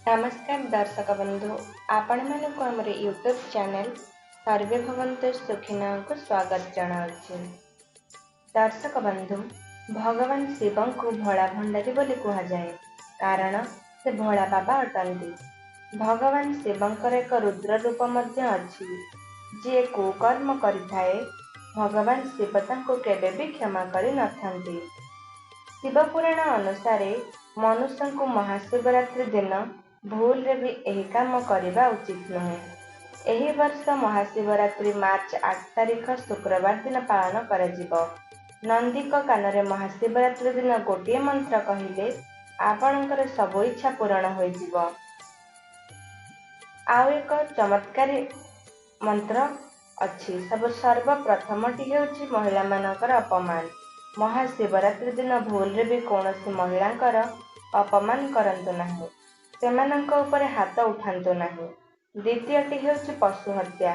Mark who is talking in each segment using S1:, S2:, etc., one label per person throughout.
S1: नमस्कार दर्शक बंधु आपण मानक हमर यूट्यूब चैनल सर्वे भवन्तु सुखिनः को स्वागत जनाउछि। दर्शक बंधु भगवान शिव को भोला भंडारी बोली कहा जाए कारण से भोला बाबा अटंती। भगवान शिवंकर एक रुद्र रूप मध्य अछि जे कुकर्म करिथाए भगवान शिव तांको केबे भी क्षमा करि नथांती। शिवपुराण अनुसार मनुष्य को महाशिवरात्रि दिन भूल रे भी यही काम करने उचित नुहे। एही वर्ष महाशिवरात्रि मार्च 8 तारिख शुक्रवार दिन पालन कर। नंदी कान में महाशिवरात्रि दिन गोटे मंत्र कहले आपणकर सब इच्छा पूरण हो। आउ एक चमत्कारी मंत्र अच्छी सब सर्वप्रथमटी हेउछि महिला मानकर अपमान। महाशिवरात्रि दिन भूल रे भी कौनसी महिलांकर अपमान करंतु नाही, सेमानंक ऊपर हाथ उठांतु नाही। द्वितीयटी हेउछि पशु हत्या।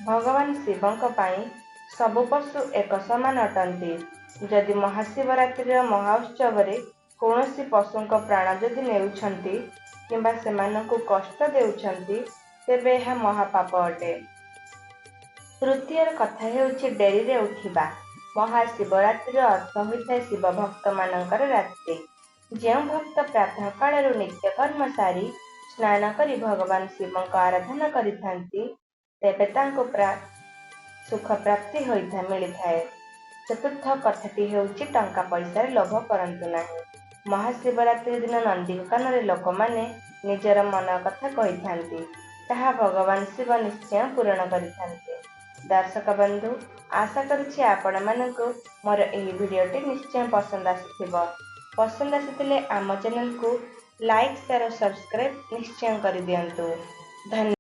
S1: भगवान शिवंक पाई सबु पशु एक समान अटंती। जदि महाशिवरात्रि महोत्सव रे कौनसी पशुंक प्राण जदि नेउछंती किंबा सेमानंकु कष्ट देउछंती तेबे यह महापाप अटे। तृतीय कथा हेउछि डेरी रे उठिबा। महाशिवरात्रि अर्थ होइଥାଏ शिव भक्त मानकर रात्रि। जो भक्त प्रातः काल नित्य कर्म सारी स्नान करी भगवान शिवंक आराधना करिथांती तेबे तांको सुख प्राप्ति होइथा मिलिथाए। चतुर्थ कथाटी हेउछि टंका पैसार लोभ करंतु नाही। महाशिवरात्रि दिन नंदी कान रे लोकमाने निजर मन कथा कहिथांती, ताहा भगवान शिव निश्चय पूरण करिथांती। दर्शक बंधु आशा करुछि आपण मानकु मोर एही भिडियोटी निश्चय पसंद आसिथिबो। पसंद आसिथिले आम चैनल को लाइक शेयर और सब्सक्राइब निश्चय कर दियंतु। धन्यवाद।